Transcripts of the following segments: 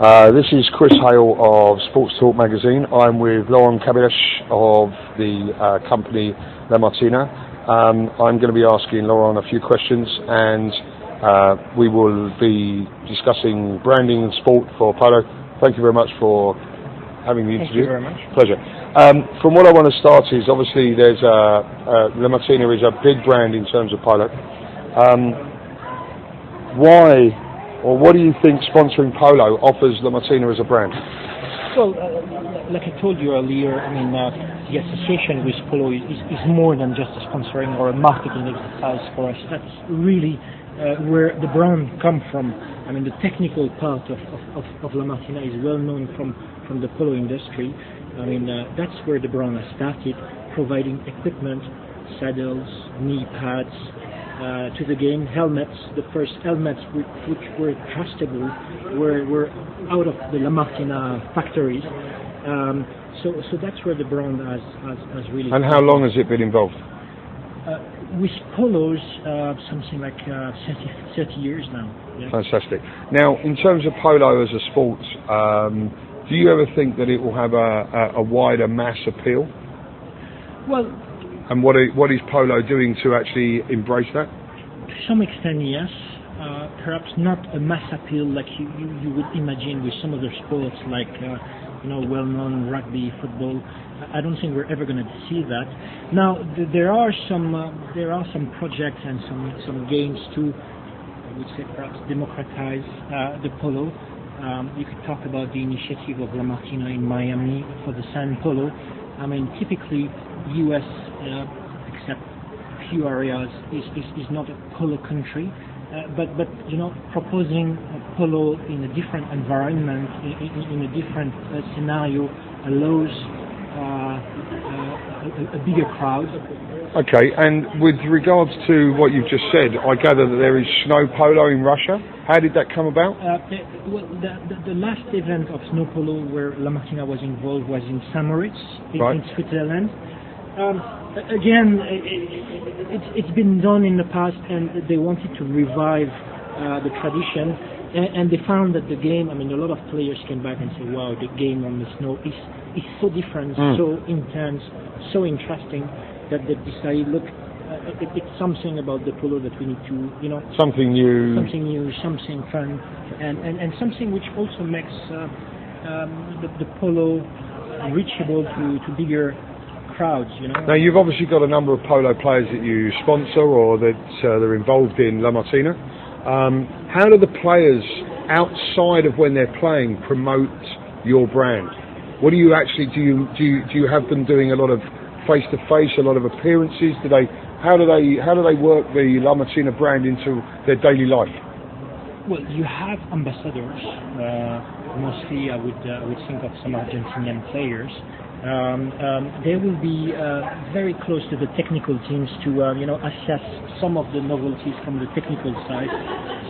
This is Chris Hale of Sports Talk magazine. I'm with Laurent Cabilesh of the company Martina. I'm going to be asking Laurent a few questions, and we will be discussing branding and sport for polo. Thank you very much for having the interview. Thank you very much. Pleasure. From what I want to start is, obviously there's Martina is a big brand in terms of polo. Why, or what do you think sponsoring polo offers Martina as a brand? Well, like I told you earlier, I mean, the association with polo is more than just a sponsoring or a marketing exercise for us. That's really where the brand comes from. I mean, the technical part of La Martina is well known from the polo industry. I mean, that's where the brand has started, providing equipment, saddles, knee pads, to the game, helmets. The first helmets which were trustable were out of the La Martina factories. So that's where the brand has really. And how long has it been involved? With polos, something like 30 years now. Yeah. Fantastic. Now, in terms of polo as a sport, do you ever think that it will have a wider mass appeal? Well. And what is polo doing to actually embrace that? To some extent, yes. Perhaps not a mass appeal like you would imagine with some other sports like well-known rugby, football. I don't think we're ever going to see that. Now there are some projects and some games to, I would say, perhaps democratize the polo. You could talk about the initiative of La Martina in Miami for the sand polo. I mean, typically, U.S., except a few areas, is not a polo country. But proposing a polo in a different environment, in a different scenario, allows a bigger crowd. Okay, and with regards to what you've just said, I gather that there is snow polo in Russia. How did that come about? The last event of snow polo where La Martina was involved was in St. Moritz, in Switzerland. Again, it's been done in the past, and they wanted to revive the tradition, and they found that the game, I mean, a lot of players came back and said, wow, the game on the snow is so different, so intense, so interesting, that they decided, look, it's something about the polo that we need to, something new, something fun, and something which also makes the polo reachable to bigger crowds. Now, you've obviously got a number of polo players that you sponsor or that they're involved in La Martina. How do the players, outside of when they're playing, promote your brand? What do you actually do? You have them doing a lot of face-to-face, a lot of appearances? How do they work the La Martina brand into their daily life? Well, you have ambassadors. Mostly, I would think of some Argentinian players. They will be very close to the technical teams to assess some of the novelties from the technical side.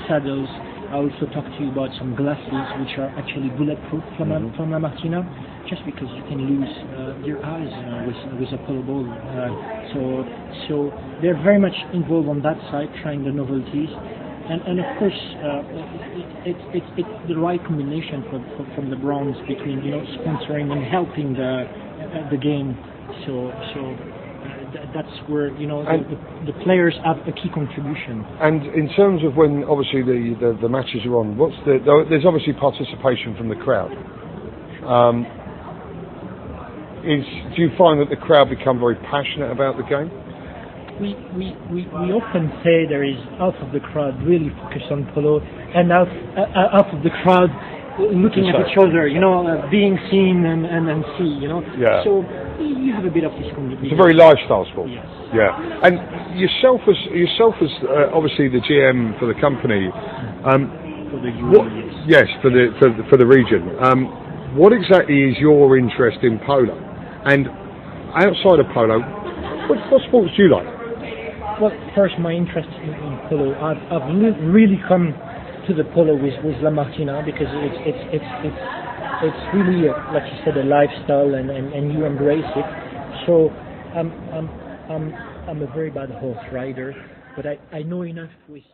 Saddles. I also talk to you about some glasses which are actually bulletproof from La Martina, just because you can lose your eyes with a polo ball. So they're very much involved on that side, trying the novelties. And of course, it's the right combination from the brands between sponsoring and helping the game. So that's where the players have a key contribution. And in terms of when obviously the matches are on, there's obviously participation from the crowd. Do you find that the crowd become very passionate about the game? We often say there is half of the crowd really focused on polo, and half of the crowd looking at each other, being seen and see, Yeah. So you have a bit of this combination. It's a very lifestyle sport. Yes. Yeah. And yourself as obviously the GM for the company. For the union, yes, for the region. What exactly is your interest in polo? And outside of polo, what sports do you like? Well, first, my interest in polo. I've really come to the polo with La Martina because it's really, like you said, a lifestyle, and you embrace it. So I'm a very bad horse rider, but I know enough with